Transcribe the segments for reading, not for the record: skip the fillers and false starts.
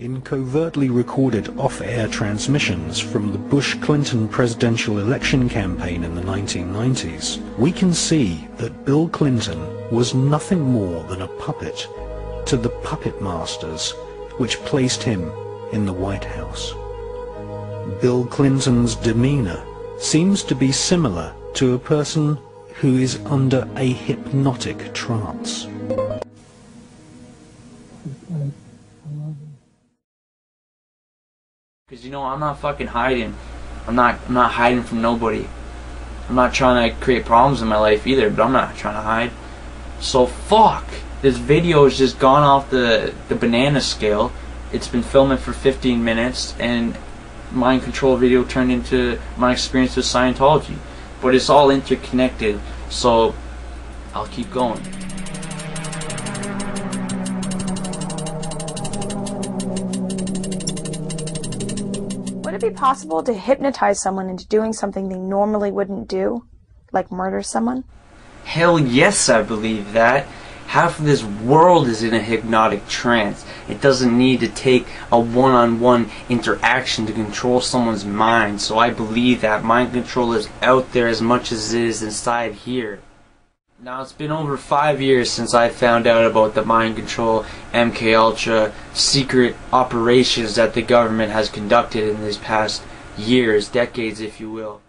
In covertly recorded off-air transmissions from the Bush-Clinton presidential election campaign in the 1990s, we can see that Bill Clinton was nothing more than a puppet to the puppet masters which placed him in the White House. Bill Clinton's demeanor seems to be similar to a person who is under a hypnotic trance. Because, you know, I'm not fucking hiding. I'm not hiding from nobody. I'm not trying to create problems in my life either, but I'm not trying to hide. So fuck. This video has just gone off the banana scale. It's been filming for 15 minutes, and mind control video turned into my experience with Scientology. But it's all interconnected, so I'll keep going. Would it be possible to hypnotize someone into doing something they normally wouldn't do? Like murder someone? Hell yes, I believe that. Half of this world is in a hypnotic trance. It doesn't need to take a one-on-one interaction to control someone's mind. So I believe that mind control is out there as much as it is inside here. Now, it's been over 5 years since I found out about the mind control, MKUltra, secret operations that the government has conducted in these past years, decades if you will.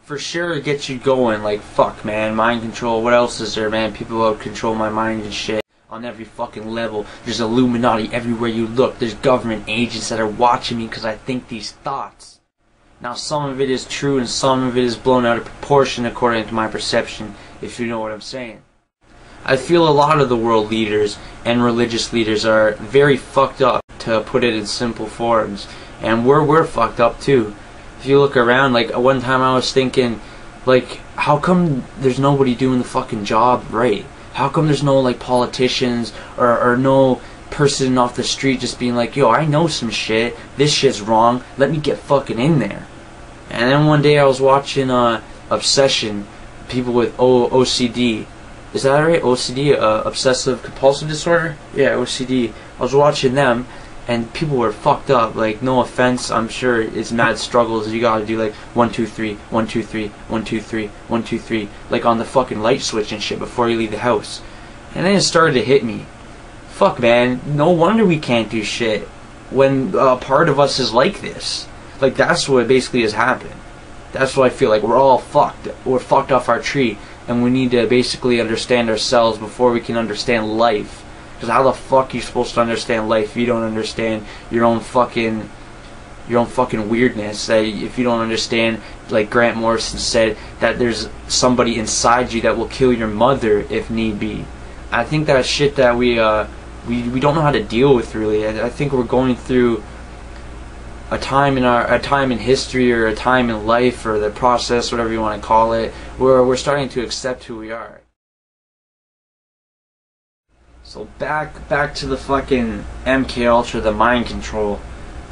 For sure it gets you going, like, fuck man, mind control, what else is there, man? People out control my mind and shit on every fucking level. There's Illuminati everywhere you look. There's government agents that are watching me because I think these thoughts. Now, some of it is true and some of it is blown out of proportion according to my perception, if you know what I'm saying. I feel a lot of the world leaders and religious leaders are very fucked up, to put it in simple forms. And we're fucked up too. If you look around, like, one time I was thinking, like, how come there's nobody doing the fucking job right? How come there's no, like, politicians or no person off the street just being like, yo, I know some shit, this shit's wrong, let me get fucking in there. And then one day I was watching Obsession, people with OCD, is that right? OCD, obsessive compulsive disorder? Yeah, OCD. I was watching them and people were fucked up. Like, no offense, I'm sure it's mad struggles. You gotta do like 1 2 3 1 2 3 1 2 3 1 2 3, like on the fucking light switch and shit before you leave the house. And then it started to hit me. Fuck man, no wonder we can't do shit when part of us is like this. Like, that's what basically has happened. That's what I feel like. We're all fucked. We're fucked off our tree, and we need to basically understand ourselves before we can understand life. Because how the fuck are you supposed to understand life if you don't understand your own fucking weirdness? If you don't understand, like Grant Morrison said, that there's somebody inside you that will kill your mother if need be. I think that shit that we don't know how to deal with, really. I think we're going through a time in history, or a time in life, or the process, whatever you want to call it, where we're starting to accept who we are. So back to the fucking MKUltra, the mind control.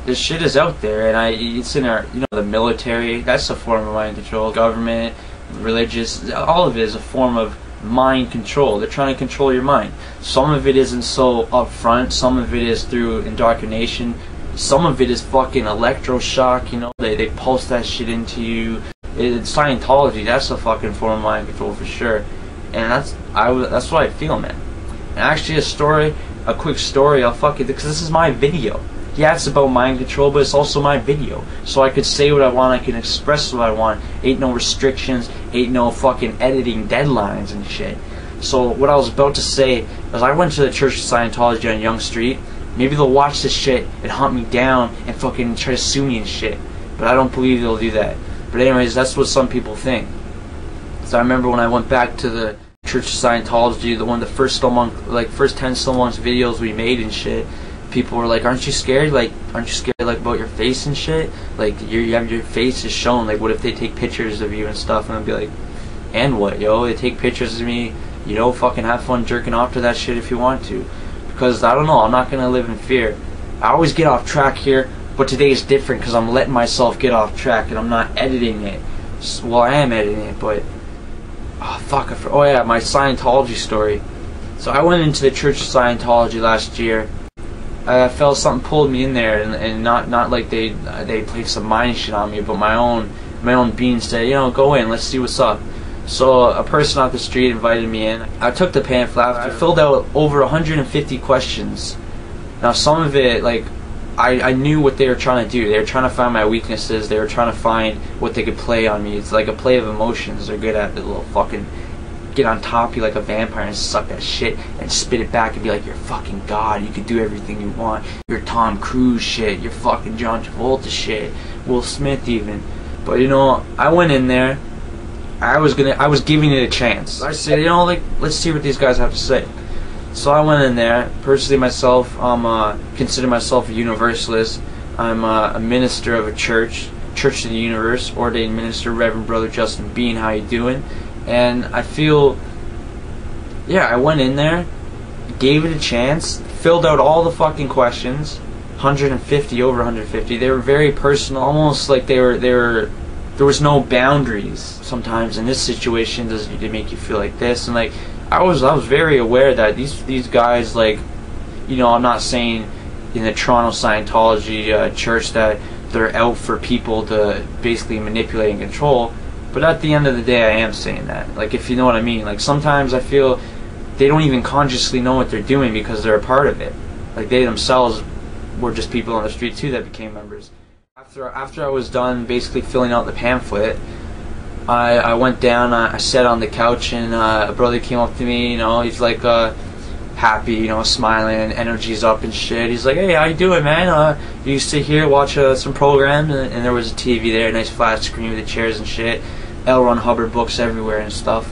This shit is out there, and it's in our, you know, the military. That's a form of mind control. Government, religious, all of it is a form of mind control. They're trying to control your mind. Some of it isn't so upfront. Some of it is through indoctrination. Some of it is fucking electroshock, you know, they pulse that shit into you. It's Scientology, that's a fucking form of mind control for sure. And that's what I feel, man. And actually a quick story, I'll fuck it, because this is my video. Yeah, it's about mind control, but it's also my video. So I could say what I want, I can express what I want. Ain't no restrictions, ain't no fucking editing deadlines and shit. So what I was about to say is I went to the Church of Scientology on Yonge Street. Maybe they'll watch this shit and hunt me down and fucking try to sue me and shit. But I don't believe they'll do that. But anyways, that's what some people think. So I remember when I went back to the Church of Scientology, the first 10 Still Monks videos we made and shit, people were like, aren't you scared? Like, aren't you scared, like, about your face and shit? Like, you have your face is shown. Like, what if they take pictures of you and stuff? And I'd be like, and what, yo? They take pictures of me, you know, fucking have fun jerking off to that shit if you want to. Because, I don't know, I'm not going to live in fear. I always get off track here, but today is different because I'm letting myself get off track and I'm not editing it. Well, I am editing it, but... oh, fuck. Oh, yeah, my Scientology story. So I went into the Church of Scientology last year, I felt something pulled me in there, and not like they played some mind shit on me, but my own being said, you know, go in, let's see what's up. So a person off the street invited me in. I took the pamphlet. I filled out over 150 questions. Now some of it, like, I knew what they were trying to do. They were trying to find my weaknesses. They were trying to find what they could play on me. It's like a play of emotions. They're good at the little fucking get on top of you like a vampire and suck that shit and spit it back and be like, you're fucking God, you can do everything you want, you're Tom Cruise shit, you're fucking John Travolta shit, Will Smith even. But you know, I went in there, I was giving it a chance. I said, you know, like, let's see what these guys have to say. So I went in there. Personally myself, consider myself a universalist. I'm a minister of a church of the Universe, ordained minister, Reverend Brother Justin Bean. How you doing? And I feel, yeah, I went in there, gave it a chance, filled out all the fucking questions, 150, over 150. They were very personal, almost like there was no boundaries. Sometimes in this situation, does it make you feel like this? And like, I was very aware that these guys, like, you know, I'm not saying in the Toronto Scientology church that they're out for people to basically manipulate and control. But at the end of the day, I am saying that. Like, if you know what I mean. Like, sometimes I feel they don't even consciously know what they're doing because they're a part of it. Like, they themselves were just people on the street too that became members. After I was done basically filling out the pamphlet, I went down, I sat on the couch, and a brother came up to me, you know, he's like happy, you know, smiling, and energy's up and shit. He's like, hey, how you doing, man? You sit here, watch some programs, and there was a TV there, a nice flat screen with the chairs and shit. L. Ron Hubbard books everywhere and stuff.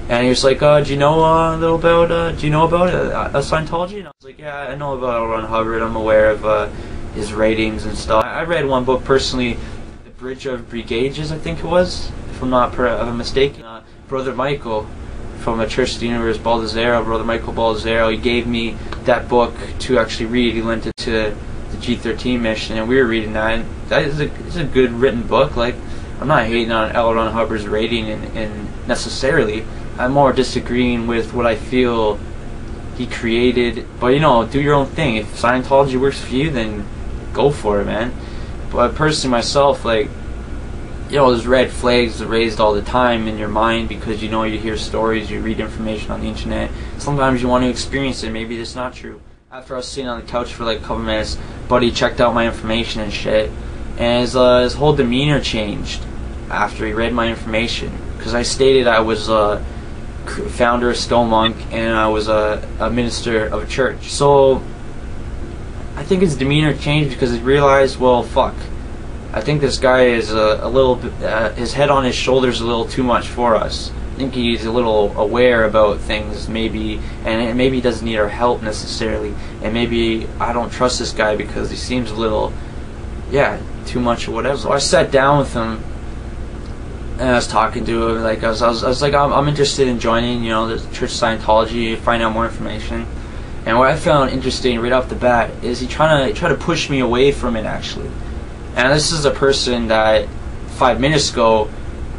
And he was like, do you know a little about, Scientology? And I was like, yeah, I know about L. Ron Hubbard. I'm aware of his writings and stuff. I read one book personally, The Bridge of Brigages, I think it was, if I'm not mistaken. Brother Michael from the Church of the Universe, Baldazaro, Brother Michael Baldazaro, he gave me that book to actually read. He lent it to the G13 mission, and we were reading that. And that is it's a good written book. Like, I'm not hating on L. Ron Hubbard's rating and necessarily. I'm more disagreeing with what I feel he created. But, you know, do your own thing. If Scientology works for you, then go for it, man. But personally myself, like, you know, there's red flags raised all the time in your mind because, you know, you hear stories, you read information on the internet. Sometimes you want to experience it. Maybe it's not true. After I was sitting on the couch for like a couple minutes, buddy checked out my information and shit. And his whole demeanor changed after he read my information. Because I stated I was a founder of Stone Monk and I was a minister of a church. So I think his demeanor changed because he realized, well, fuck. I think this guy is a little bit, his head on his shoulders a little too much for us. I think he's a little aware about things, maybe, and maybe he doesn't need our help necessarily. And maybe I don't trust this guy because he seems a little, yeah, too much or whatever. So I sat down with him and I was talking to him. Like I was like, I'm interested in joining, you know, the Church of Scientology, find out more information. And what I found interesting right off the bat is he tried to push me away from it actually. And this is a person that 5 minutes ago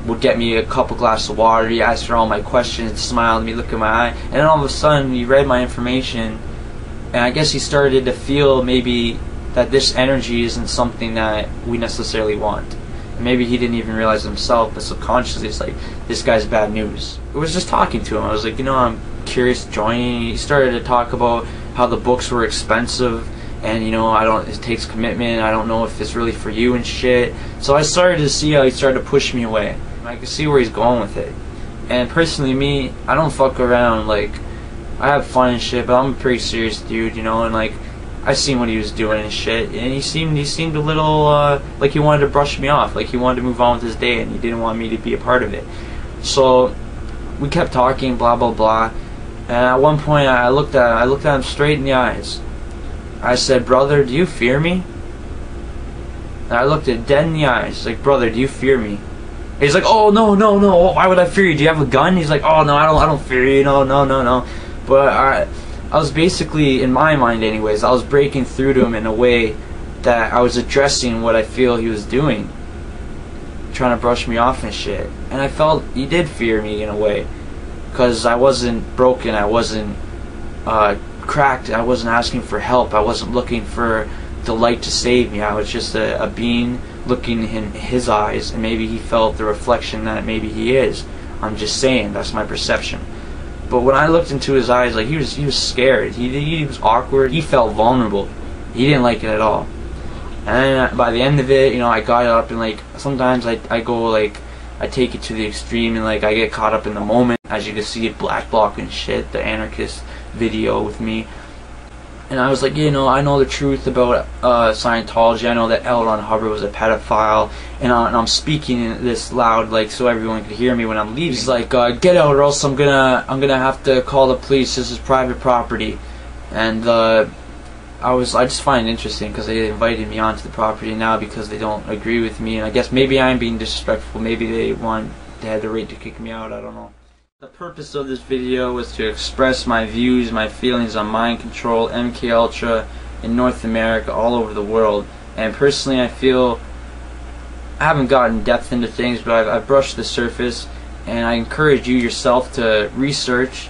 would get me a couple glasses of water, he asked for all my questions, smiled at me, looked in my eye, and then all of a sudden he read my information, and I guess he started to feel maybe that this energy isn't something that we necessarily want. And maybe he didn't even realize himself, but subconsciously it's like, this guy's bad news. I was just talking to him, I was like, you know, I'm curious to join. He started to talk about how the books were expensive, and you know, it takes commitment, I don't know if it's really for you and shit. So I started to see how he started to push me away. I could see where he's going with it. And personally, me, I don't fuck around. Like, I have fun and shit, but I'm a pretty serious dude, you know. And like, I seen what he was doing and shit, and he seemed a little like he wanted to brush me off, like he wanted to move on with his day, and he didn't want me to be a part of it. So we kept talking, blah blah blah. And at one point, I looked at him straight in the eyes. I said, "Brother, do you fear me?" And I looked at dead in the eyes, like, "Brother, do you fear me?" He's like, "Oh, no, no, no, why would I fear you? Do you have a gun?" He's like, "Oh, no, I don't fear you, no, no, no, no." But I was basically, in my mind anyways, I was breaking through to him in a way that I was addressing what I feel he was doing, trying to brush me off and shit. And I felt he did fear me in a way, because I wasn't broken, I wasn't cracked. I wasn't asking for help. I wasn't looking for the light to save me. I was just a being looking in his eyes, and maybe he felt the reflection that maybe he is. I'm just saying, that's my perception. But when I looked into his eyes, like, he was scared. He was awkward. He felt vulnerable. He didn't like it at all. And by the end of it, you know, I got up and, like, sometimes I go, like, I take it to the extreme and, like, I get caught up in the moment. As you can see, it black block and shit, the anarchist video with me. And I was like, you know, I know the truth about Scientology. I know that L. Ron Hubbard was a pedophile, and I'm speaking this loud, like, so everyone could hear me when I'm leaving. He's like, get out, or else I'm gonna have to call the police. This is private property. And I just find it interesting because they invited me onto the property now because they don't agree with me, and I guess maybe I'm being disrespectful. Maybe they had the right to kick me out. I don't know. The purpose of this video was to express my views, my feelings on mind control, MK Ultra in North America, all over the world. And personally, I feel I haven't gotten depth into things, but I've brushed the surface, and I encourage you yourself to research,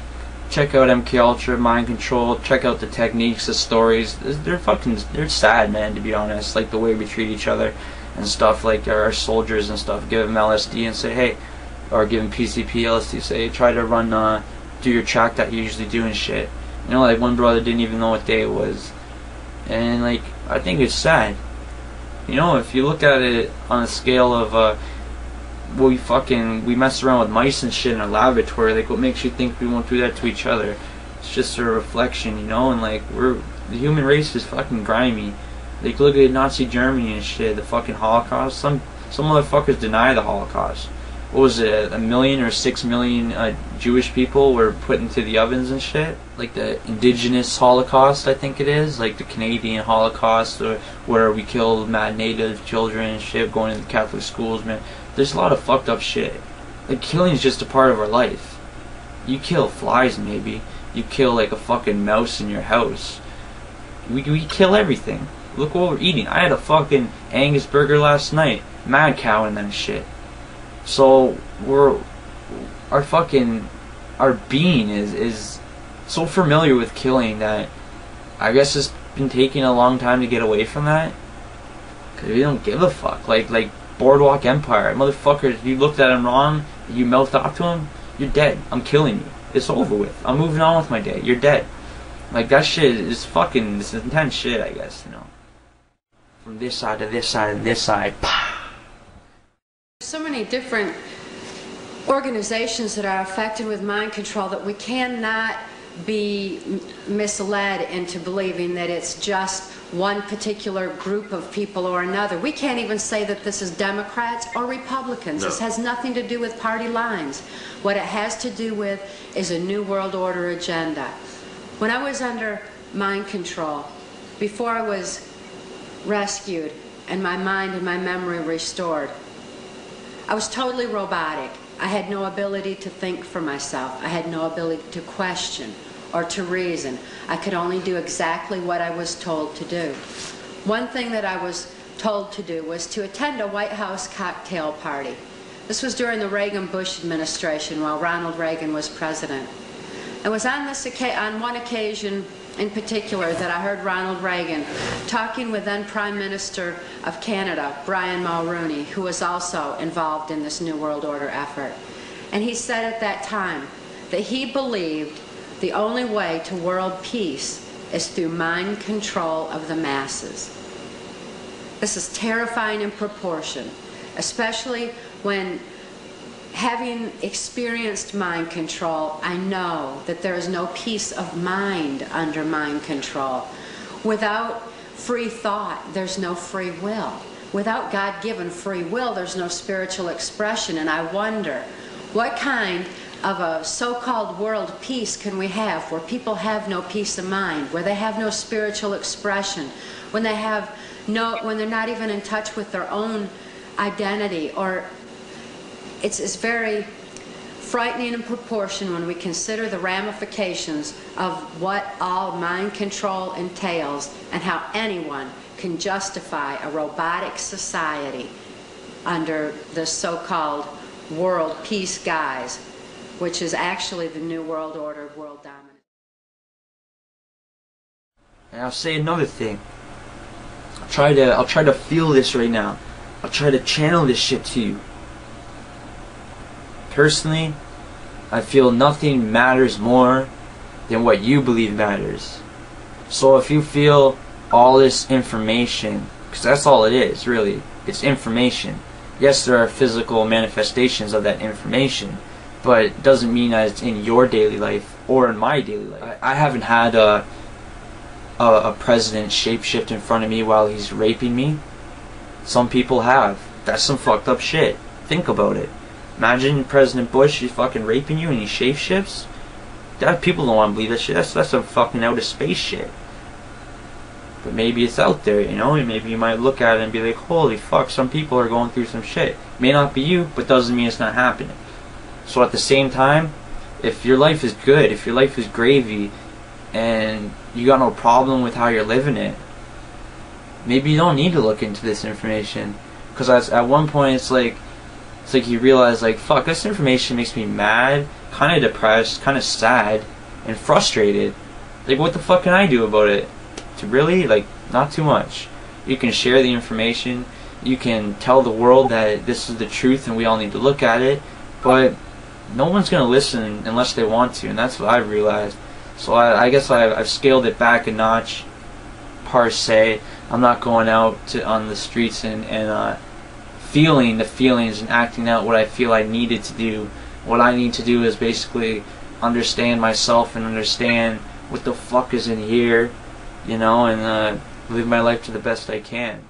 check out MK Ultra, mind control, check out the techniques, the stories. They're sad, man, to be honest. Like the way we treat each other and stuff, like our soldiers and stuff. Give them LSD and say, hey. Or giving PCP, LSD, say, try to run, do your track that you usually do and shit. You know, like one brother didn't even know what day it was. And, like, I think it's sad. You know, if you look at it on a scale of, we mess around with mice and shit in a laboratory, like, what makes you think we won't do that to each other? It's just a reflection, you know, and, like, the human race is fucking grimy. Like, look at Nazi Germany and shit, the fucking Holocaust. Some motherfuckers deny the Holocaust. What was it, 1 million or 6 million Jewish people were put into the ovens and shit? Like the indigenous Holocaust, I think it is, like the Canadian Holocaust, where we killed mad native children and shit, going into Catholic schools, man. There's a lot of fucked up shit. Like, killing is just a part of our life. You kill flies, maybe. You kill like a fucking mouse in your house. We kill everything. Look what we're eating. I had a fucking Angus burger last night. Mad cow and then shit. So our being is so familiar with killing that I guess it's been taking a long time to get away from that. Cause we don't give a fuck. Like Boardwalk Empire, motherfuckers. You looked at him wrong, you mouthed off to him, you're dead. I'm killing you. It's over with. I'm moving on with my day. You're dead. Like, that shit is fucking, this intense shit, I guess, you know. From this side to this side and this side. So many different organizations that are affected with mind control that we cannot be misled into believing that it's just one particular group of people or another. We can't even say that this is Democrats or Republicans. No. This has nothing to do with party lines. What it has to do with is a New World Order agenda. When I was under mind control, before I was rescued and my mind and my memory restored, I was totally robotic. I had no ability to think for myself. I had no ability to question or to reason. I could only do exactly what I was told to do. One thing that I was told to do was to attend a White House cocktail party. This was during the Reagan-Bush administration while Ronald Reagan was president. It was on one occasion in particular that I heard Ronald Reagan talking with then Prime Minister of Canada, Brian Mulroney, who was also involved in this New World Order effort. And he said at that time that he believed the only way to world peace is through mind control of the masses. This is terrifying in proportion, especially when, having experienced mind control, I know that there is no peace of mind under mind control. Without free thought, there's no free will. Without God-given free will, there's no spiritual expression. And I wonder, what kind of a so-called world peace can we have where people have no peace of mind, where they have no spiritual expression, when they're not even in touch with their own identity? Or it's very frightening in proportion when we consider the ramifications of what all mind control entails and how anyone can justify a robotic society under the so-called world peace guise, which is actually the New World Order, world dominance. And I'll say another thing. I'll try to feel this right now. I'll try to channel this shit to you. Personally, I feel nothing matters more than what you believe matters. So if you feel all this information, because that's all it is, really, it's information. Yes, there are physical manifestations of that information, but it doesn't mean that it's in your daily life or in my daily life. I haven't had a president shapeshift in front of me while he's raping me. Some people have. That's some fucked up shit. Think about it. Imagine President Bush, he's fucking raping you and he shapeshifts. That people don't want to believe that shit. That's some fucking outer space shit. But maybe it's out there, you know, and maybe you might look at it and be like, holy fuck, some people are going through some shit. May not be you, but doesn't mean it's not happening. So at the same time, if your life is good, if your life is gravy, and you got no problem with how you're living it, maybe you don't need to look into this information. Because at one point it's like you realize, like, fuck, this information makes me mad, kind of depressed, kind of sad, and frustrated. Like, what the fuck can I do about it? To really, like, not too much. You can share the information, you can tell the world that this is the truth and we all need to look at it, but no one's going to listen unless they want to, and that's what I've realized. So I guess I've scaled it back a notch, per se. I'm not going out on the streets and feeling the feelings and acting out what I feel I needed to do. What I need to do is basically understand myself and understand what the fuck is in here, you know, and live my life to the best I can.